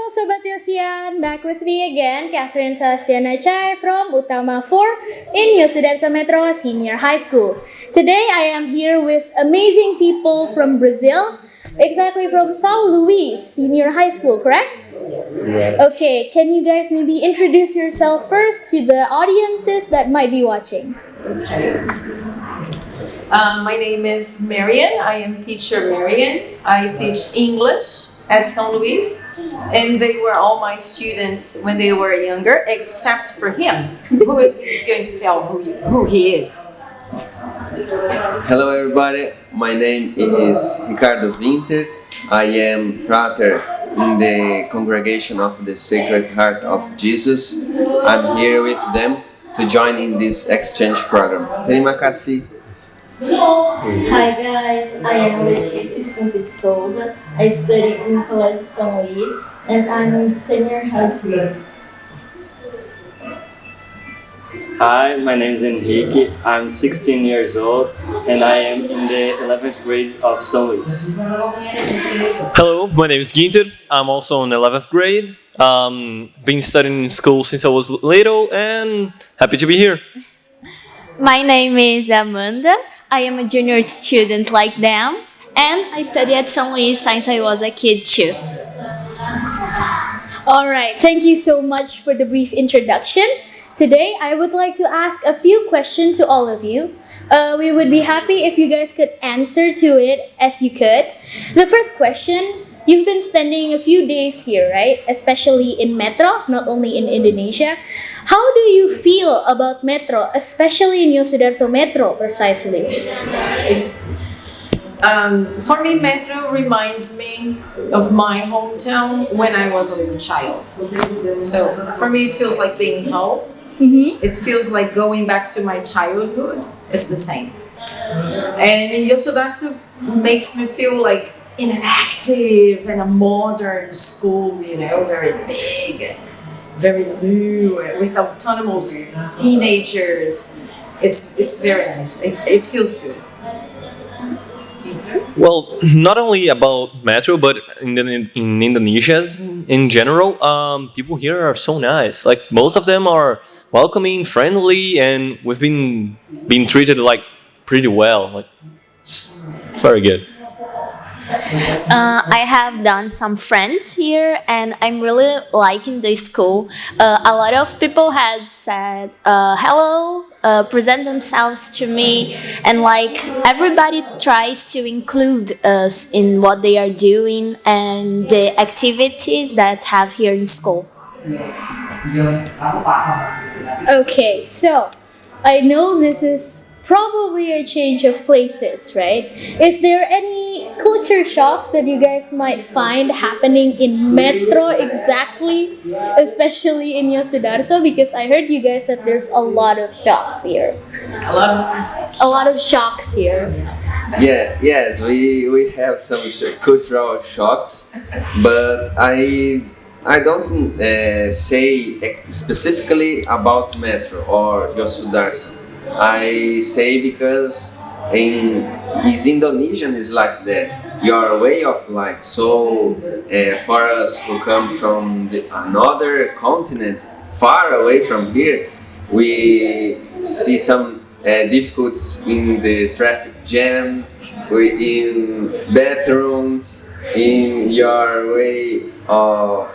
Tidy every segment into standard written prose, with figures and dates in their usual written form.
Sobat Yosian, back with me again, Catherine Celestiana Chai from Utama 4 in Yosudarso Metro Senior High School. Today I am here with amazing people from Brazil, exactly from Sao Luiz Senior High School, correct? Yes. Okay, can you guys maybe introduce yourself first to the audiences that might be watching? Okay. My name is Marian. I am teacher Marian. I teach English at Sao Luiz, and they were all my students when they were younger, except for him, who is going to tell who he is. Hello everybody, my name is Ricardo Winter. I am frater in the congregation of the Sacred Heart of Jesus. I'm here with them to join in this exchange program. Terimakasih. Hi guys, I am Letícia Stumpit Souza. I study in Colégio São Luís and I'm in senior high school. Hi, my name is Henrique. I'm 16 years old and I am in the 11th grade of Sao Luiz. Hello, my name is Ginter. I'm also in 11th grade. Been studying in school since I was little and happy to be here. My name is Amanda. I am a junior student like them, and I study at Sao Luiz since I was a kid too. Alright, thank you so much for the brief introduction. Today, I would like to ask a few questions to all of you. We would be happy if you guys could answer to it as you could. The first question, you've been spending a few days here, right? Especially in Metro, not only in Indonesia. How do you feel about Metro, especially in Yosudarso Metro, precisely? For me, Metro reminds me of my hometown when I was a little child. So for me, it feels like being home. Mm-hmm. It feels like going back to my childhood. It's the same. And in Yosudarso makes me feel like in an active and a modern school, you know, very big, very new, with autonomous teenagers. It's very nice. It feels good. Well, not only about Metro, but in Indonesia in general, people here are so nice. Like most of them are welcoming, friendly, and we've been treated like pretty well. Like it's very good. I have done some friends here, and I'm really liking the school. A lot of people had said hello, present themselves to me, and like everybody tries to include us in what they are doing and the activities that have here in school. Okay, so I know this is probably a change of places, right? Is there any culture shocks that you guys might find happening in Metro exactly, especially in Yosudarso? Because I heard you guys said there's a lot of shocks here. A lot of shocks here. Yes, we have some cultural shocks, but I don't say specifically about Metro or Yosudarso. I say because is Indonesian is like that, your way of life. So for us who come from another continent far away from here, we see some difficulties in the traffic jam, in bathrooms, in your way of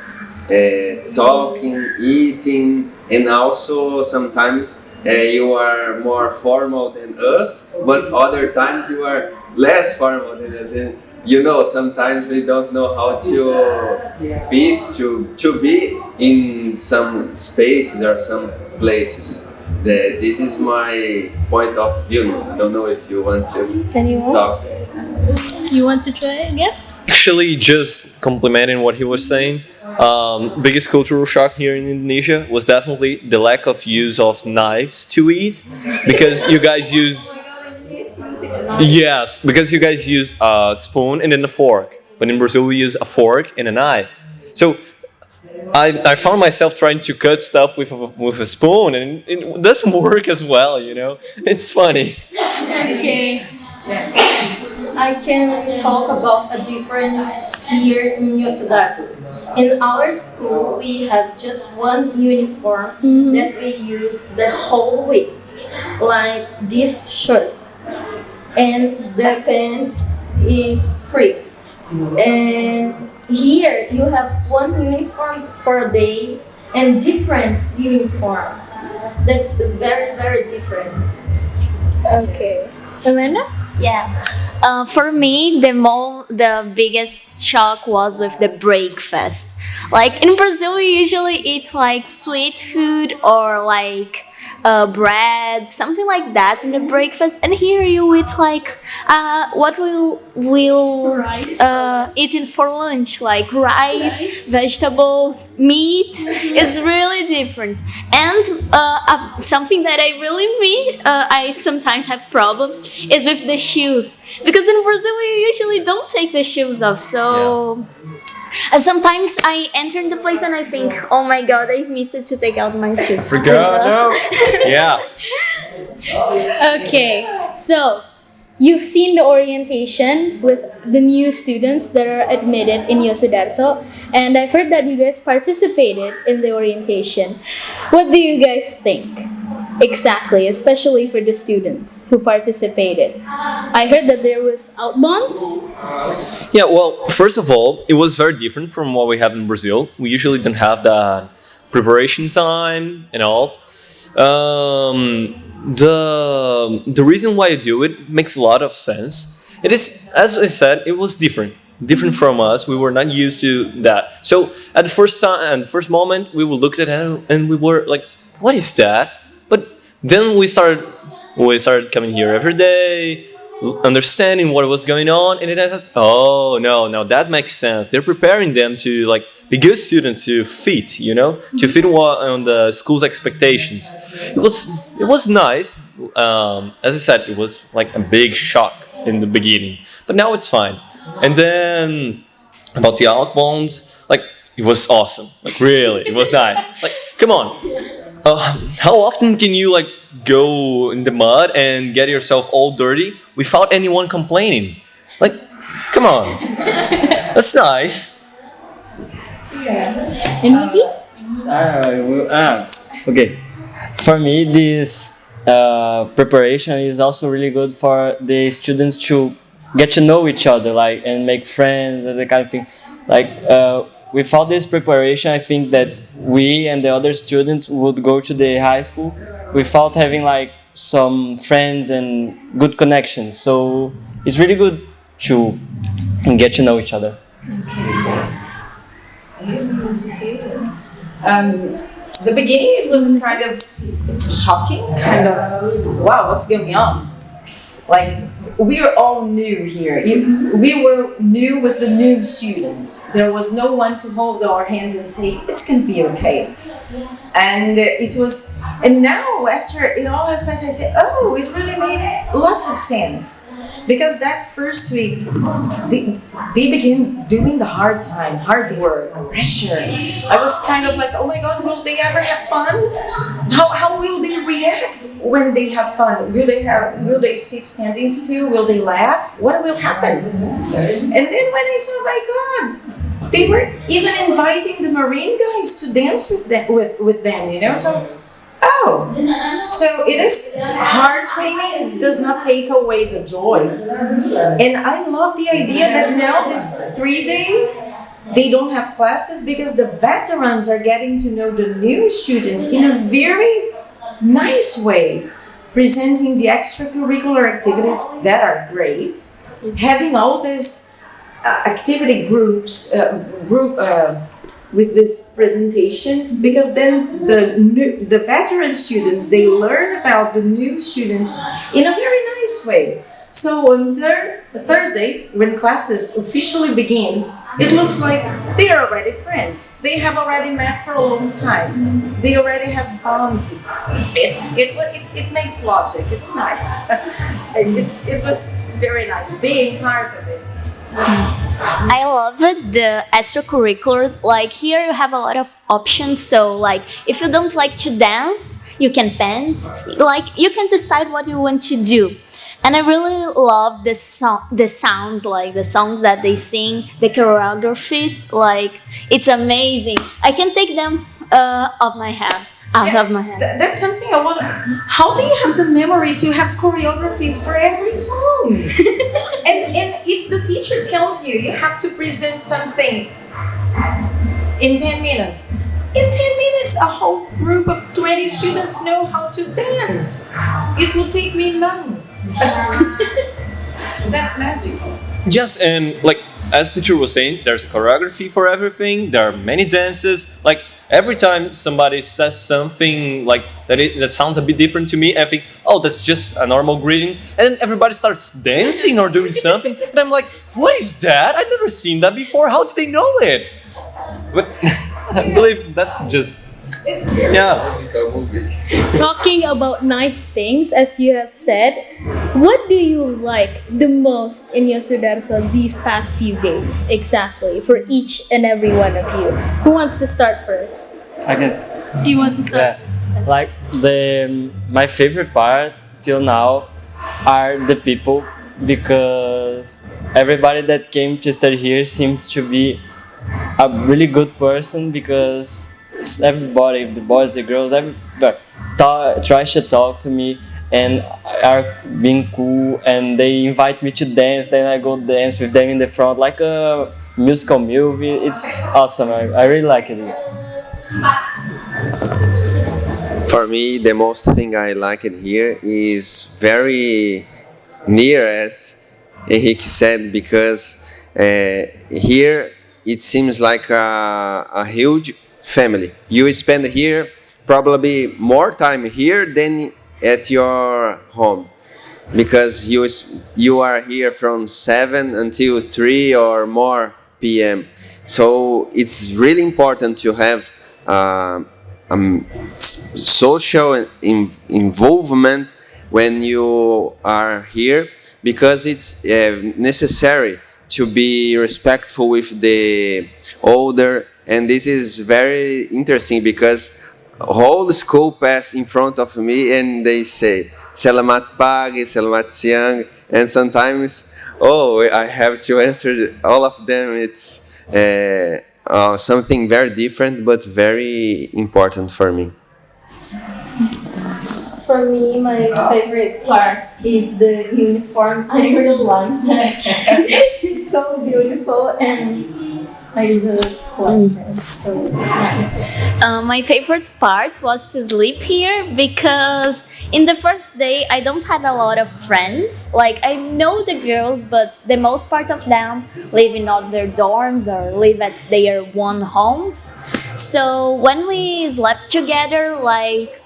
talking, eating, and also sometimes you are more formal than us, but other times you are less formal than us. And you know, sometimes we don't know how to fit, to be in some spaces or some places. This is my point of view. I don't know if you want to talk. You want to try again? Actually, just complimenting what he was saying. Biggest cultural shock here in Indonesia was definitely the lack of use of knives to eat, because you guys use a spoon and then a fork, but in Brazil we use a fork and a knife. So I found myself trying to cut stuff with a spoon, and it doesn't work as well. You know, it's funny. Okay. I can talk about a difference here in Yosudarsu. In our school, we have just one uniform that we use the whole week, like this shirt, and the pants is free. And here you have one uniform for a day and different uniform. That's very, very different. Okay. Amanda? Yeah. For me, the biggest shock was with the breakfast. Like in Brazil, we usually eat like sweet food or like bread, something like that in the breakfast. And here you eat like what we'll eating for lunch, like rice, vegetables, meat. Is really different. And something that I sometimes have problem is with the shoes, because in Brazil we usually don't take the shoes off. So. Sometimes I enter the place and I think, oh my god, I missed it to take out my shoes. Forgot. No. Yeah. Okay, so you've seen the orientation with the new students that are admitted in Yosudarso, and I've heard that you guys participated in the orientation. What do you guys think? Exactly, especially for the students who participated. I heard that there was outbounds. Yeah, well, first of all, it was very different from what we have in Brazil. We usually don't have that preparation time and all. The reason why I do it makes a lot of sense. It is, as I said, it was different from us. We were not used to that. So at the first moment, we would look at it and we were like, "What is that?" But then we started coming here every day, understanding what was going on, and it has, oh no, now that makes sense. They're preparing them to like be good students, to fit, to fit on the school's expectations. It was nice. As I said, it was like a big shock in the beginning, but now it's fine. And then about the outbounds, like it was awesome. Like really, it was nice. Like come on. How often can you like go in the mud and get yourself all dirty without anyone complaining? Like, come on, that's nice. Okay. For me, this preparation is also really good for the students to get to know each other, like, and make friends and that kind of thing. Like, without this preparation, I think that we and the other students would go to the high school without having like some friends and good connections. So it's really good to get to know each other. The beginning, it was kind of shocking, kind of, wow, what's going on? Like, we are all new here. We were new with the new students. There was no one to hold our hands and say, it's going to be okay. And and now after it all has passed, I say, oh, it really makes lots of sense. Because that first week, they begin doing the hard work, pressure. I was kind of like, oh my God, will they ever have fun? How will they react when they have fun? Will they sit standing still? Will they laugh? What will happen? And then when I saw, my God, they were even inviting the Marine guys to dance with them, So it is hard training does not take away the joy. And I love the idea that now these 3 days, they don't have classes because the veterans are getting to know the new students in a very nice way, presenting the extracurricular activities that are great, having all these activity groups, with these presentations, because then the veteran students, they learn about the new students in a very nice way. So on Thursday, when classes officially begin, it looks like they are already friends. They have already met for a long time. They already have bonds. It makes logic. It's nice. It was very nice being part of it. I love it, the extracurriculars. Like here you have a lot of options. So like if you don't like to dance, you can paint. Like you can decide what you want to do. and I really love the sounds, like the songs that they sing, the choreographies. Like it's amazing. I can take them off my head, out of my head. That's something I want. How do you have the memory to have choreographies for every song? and if the teacher tells you have to present something in 10 minutes, in 10 minutes a whole group of 20 students know how to dance. It will take me months. That's magical. Yes, and like as teacher was saying, there's a choreography for everything. There are many dances. Like every time somebody says something like that sounds a bit different to me, I think, oh, that's just a normal greeting. And then everybody starts dancing or doing something, and I'm like, what is that? I've never seen that before. How do they know it? But I believe that's just yeah. Musical movie. Talking about nice things, as you have said, what do you like the most in your Sudarso these past few days? Exactly, for each and every one of you. Who wants to start first? I guess. Do you want to start? Yeah. Like my favorite part till now are the people, because everybody that came to study here seems to be a really good person, because everybody, the boys, the girls, everybody tries to talk to me and are being cool, and they invite me to dance. Then I go dance with them in the front like a musical movie. It's awesome. I really like it. For me, the most thing I like it here is very near, as Henrique said, because here it seems like a huge family. You spend here probably more time here than at your home, because you are here from 7 until 3 or more p.m. So it's really important to have social involvement when you are here, because it's necessary to be respectful with the older. And this is very interesting, because whole school pass in front of me and they say Selamat pagi, Selamat siang, and sometimes I have to answer all of them. It's something very different but very important for me. For me, my favorite part is the uniform. I really like that. It's so beautiful, and I just like it. So nice. My favorite part was to sleep here, because in the first day I don't have a lot of friends. Like I know the girls, but the most part of them live in other dorms or live at their own homes. So when we slept together, like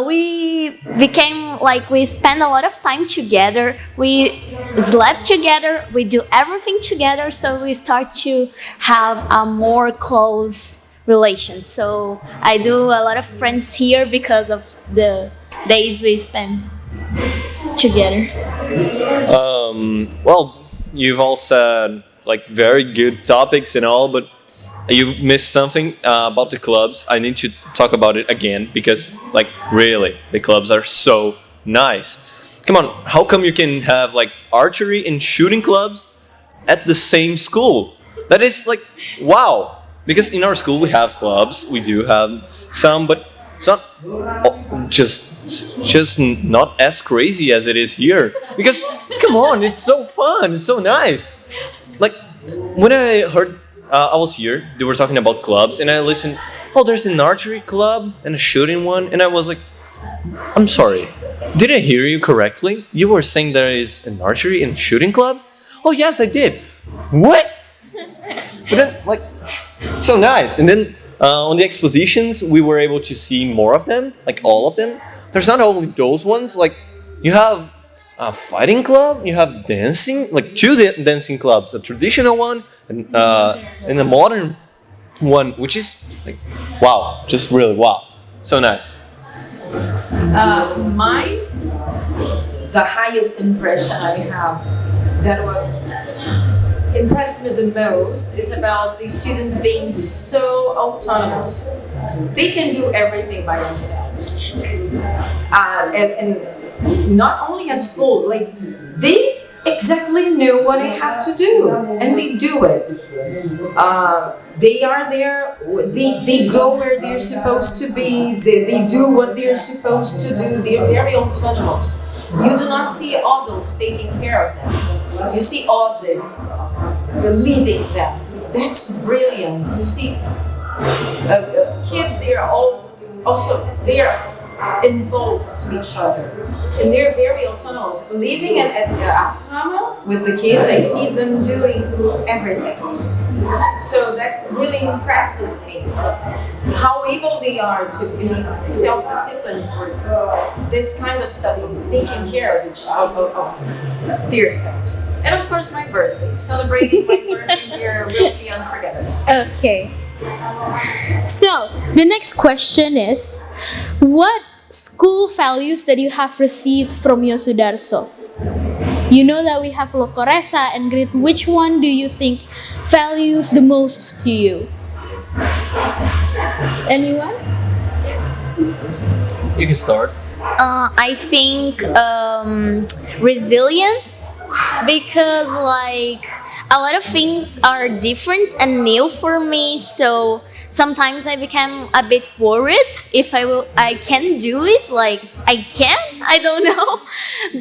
we became like, we spend a lot of time together, we slept together, we do everything together, so we start to have a more close relation. So I do a lot of friends here because of the days we spend together. Well, you've all said like very good topics and all, but you missed something about the clubs. I need to talk about it again, because like really the clubs are so nice. Come on, how come you can have like archery and shooting clubs at the same school? That is like wow. Because in our school we have clubs, we do have some, but it's not just not as crazy as it is here. Because come on, it's so fun, it's so nice. Like when I heard I was here, they were talking about clubs, and I listened, oh, there's an archery club and a shooting one, and I was like, I'm sorry, did I hear you correctly? You were saying there is an archery and shooting club? Oh yes, I did. What? But then, like, so nice. And then on the expositions, we were able to see more of them, like all of them. There's not only those ones, like you have a fighting club, you have dancing, like two dancing clubs, a traditional one and a modern one, which is like wow, just really wow, so nice. The highest impression I have, that what impressed me the most, is about the students being so autonomous. They can do everything by themselves. And not only at school, like they exactly know what they have to do and they do it. They are there, they go where they're supposed to be, they do what they're supposed to do, they're very autonomous. You do not see adults taking care of them. You see Aussies leading them. That's brilliant. You see kids, they are all also, they are involved to each other. And they're very autonomous. Living at the asrama with the kids, I see them doing everything. So that really impresses me, how able they are to be self-disciplined for this kind of stuff, of taking care of of themselves. And of course, my birthday. Celebrating my birthday here will be unforgettable. Okay. So, the next question is, what school values that you have received from your Sudarso? You know that we have Lokoresa and Grit. Which one do you think values the most to you? Anyone? You can start. I think resilient, because like a lot of things are different and new for me, so sometimes I become a bit worried if I can do it, like I don't know,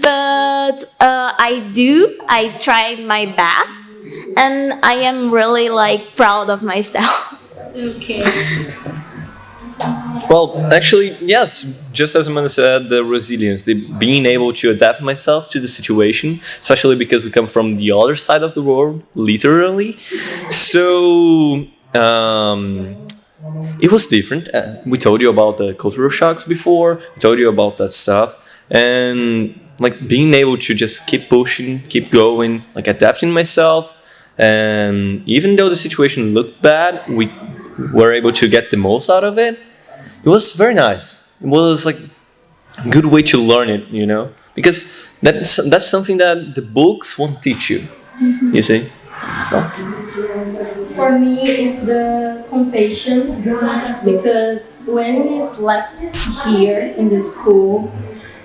but I try my best, and I am really like proud of myself. Okay. Well, actually, yes. Just as Amanda said, the resilience, the being able to adapt myself to the situation, especially because we come from the other side of the world, literally. So it was different. We told you about the cultural shocks before. We told you about that stuff, and like being able to just keep pushing, keep going, like adapting myself. And even though the situation looked bad, we were able to get the most out of it. It was very nice. It was like a good way to learn it, you know, because that's something that the books won't teach you. You see. For me, it's the compassion, because when we slept here in the school,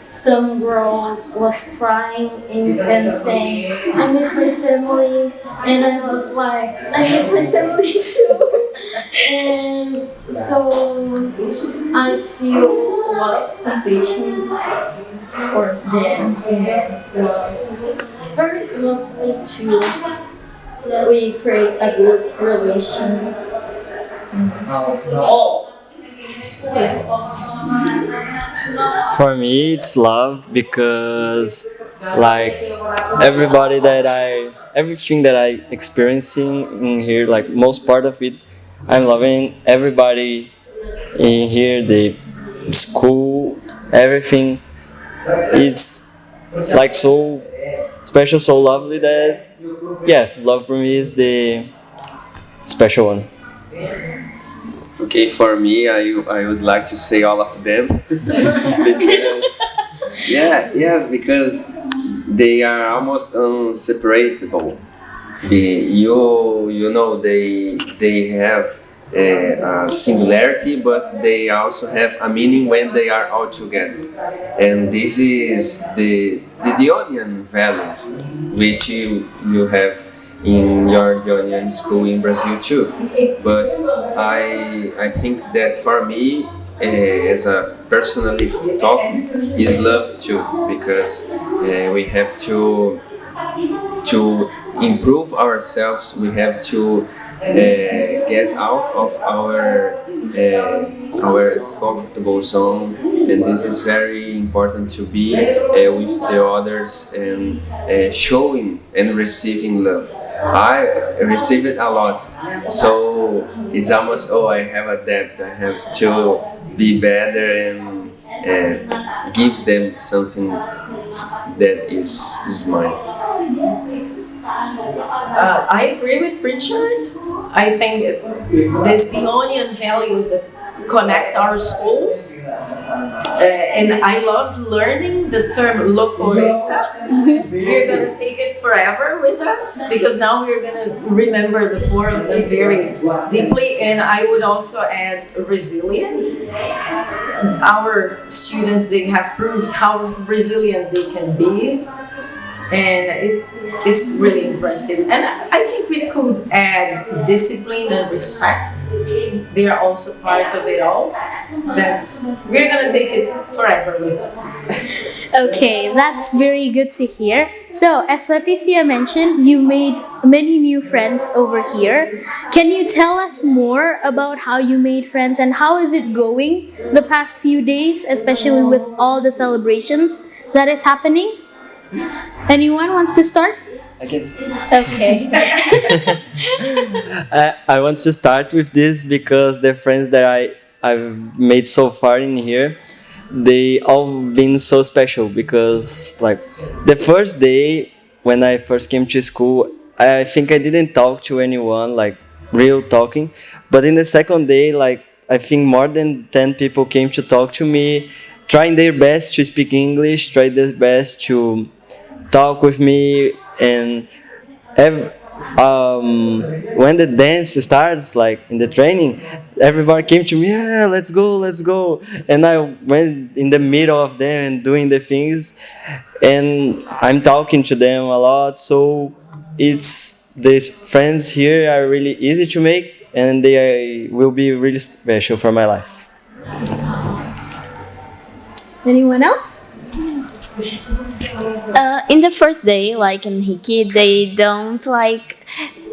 some girls was crying and saying, "I miss my family," and I was like, "I miss my family too." And so I feel a lot of compassion for them, and it was very lovely too. We create a good relation. For me, it's love, because like everything that I experiencing in here, like most part of it, I'm loving everybody in here, the school, everything. It's like so special, so lovely that, yeah, love for me is the special one. Okay, for me, I would like to say all of them because because they are almost inseparable. You know they have a singularity, but they also have a meaning when they are all together. And this is the Dehonian values, which you have in your Dehonian school in Brazil too. But I think that for me, as a personally talking, is love too, because we have to improve ourselves. We have to get out of our comfortable zone, and this is very important to be with the others and showing and receiving love. I receive it a lot, so it's almost I have a debt. I have to be better and give them something that is mine. I agree with Richard. I think this Dehonian values that connect our schools. And I loved learning the term Lokoresa. We're going to take it forever with us, because now we're going to remember the four of them very deeply. And I would also add resilient. our students, they have proved how resilient they can be, and it's really impressive. And I think we could add discipline and respect. They are also part of it all. That we're gonna take it forever with us. Okay, that's very good to hear. So, as Leticia mentioned, you made many new friends over here. Can you tell us more about how you made friends and how is it going the past few days, especially with all the celebrations that is happening? Anyone wants to start? I can start. Okay. I want to start with this because the friends that I've made so far in here, they all been so special because like the first day when I first came to school, I think I didn't talk to anyone like real talking, but in the second day, like I think more than 10 people came to talk to me, trying their best to speak English, tried their best to talk with me, and when the dance starts, like in the training, everybody came to me, yeah, let's go, and I went in the middle of them and doing the things, and I'm talking to them a lot, so it's these friends here are really easy to make, and they will be really special for my life. Anyone else? In the first day, like in Hiki, they don't like.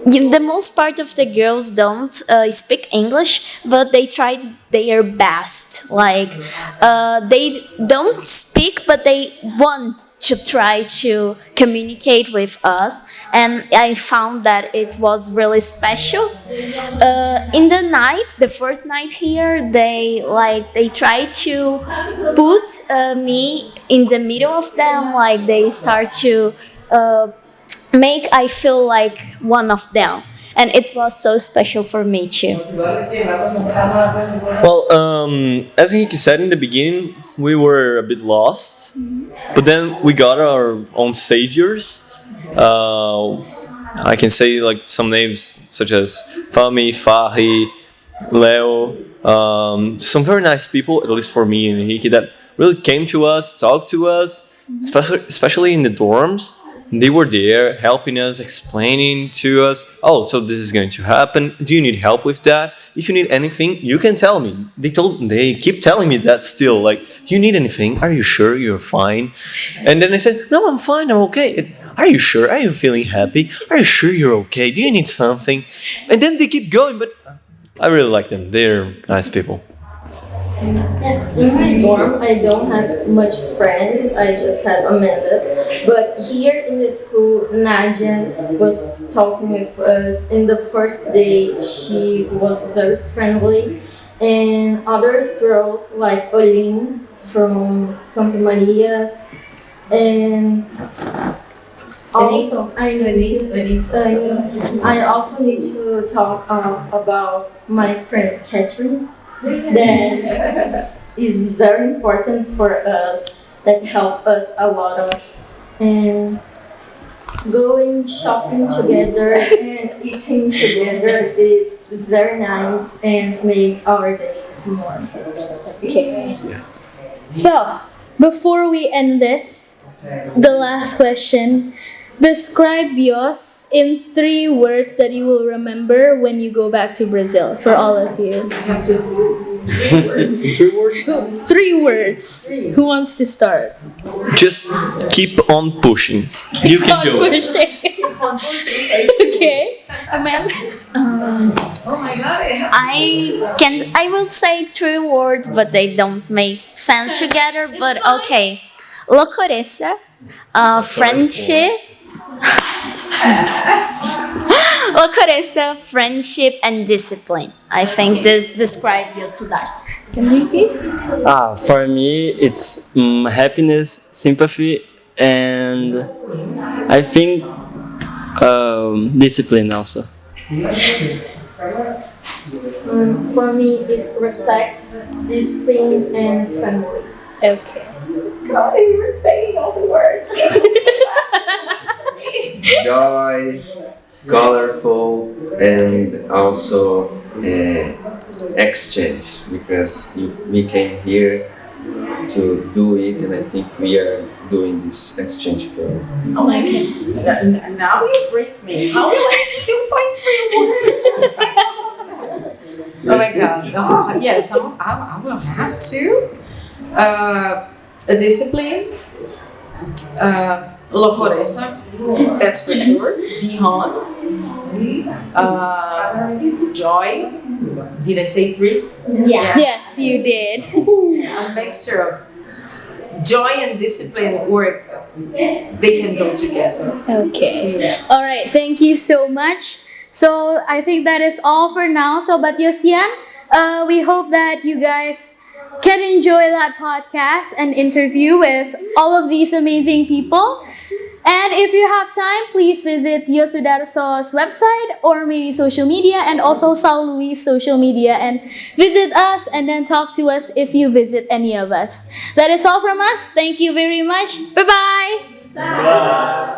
The most part of the girls don't speak English, but they try their best. Like they don't speak, but they want to try to communicate with us, and I found that it was really special. In the night, the first night here, they try to put me in the middle of them. Like they start to make I feel like one of them, and it was so special for me too. Well, as Henrique said in the beginning, we were a bit lost, but then we got our own saviors. I can say like some names such as Fami, Fahi, Leo, some very nice people, at least for me and Henrique, that really came to us, talked to us, especially in the dorms. They were there helping us, explaining to us, oh, so this is going to happen. Do you need help with that? If you need anything, you can tell me. They keep telling me that still. Like, do you need anything? Are you sure you're fine? And then I said, no, I'm fine, I'm okay. Are you sure? Are you feeling happy? Are you sure you're okay? Do you need something? And then they keep going, but I really like them. They're nice people. In my dorm, I don't have much friends. I just have Amanda. But here in the school, Nadia was talking with us. In the first day, she was very friendly. And other girls like Olin from Santa Maria's. And also, I also need to talk about my friend Catherine. That is very important for us, that help us a lot of, and going shopping together and eating together is very nice and make our days more. Okay. So, before we end this, the last question. Describe Bios in 3 words that you will remember when you go back to Brazil, for all of you. 3 words? 3 words. Who wants to start? Just keep on pushing. You can do it. Okay. Amanda? I will say 3 words, but they don't make sense together. But okay, loucureza, friendship. Loucureza, friendship, and discipline. I think this describes your students. Enrique? For me, it's happiness, sympathy, and I think discipline also. For me, it's respect, discipline, and family. Okay. God, you were saying all the words. Joy, colorful, and also exchange because we came here to do it, and I think we are doing this exchange program. Oh my God. Now you break me. How will I still find free words? Oh my God. Oh, yes, I will have to. A discipline. Locoresa, that's for sure. Dehon. Joy. Did I say 3? Yeah. Yes, you did. A mixture of joy and discipline work. They can go together. Okay. All right. Thank you so much. So I think that is all for now. So, but Yosian, we hope that you guys can enjoy that podcast and interview with all of these amazing people. And if you have time, please visit Yosudarso's website or maybe social media, and also Sao Luiz social media, and visit us and then talk to us if you visit any of us. That is all from us. Thank you very much. Bye-bye.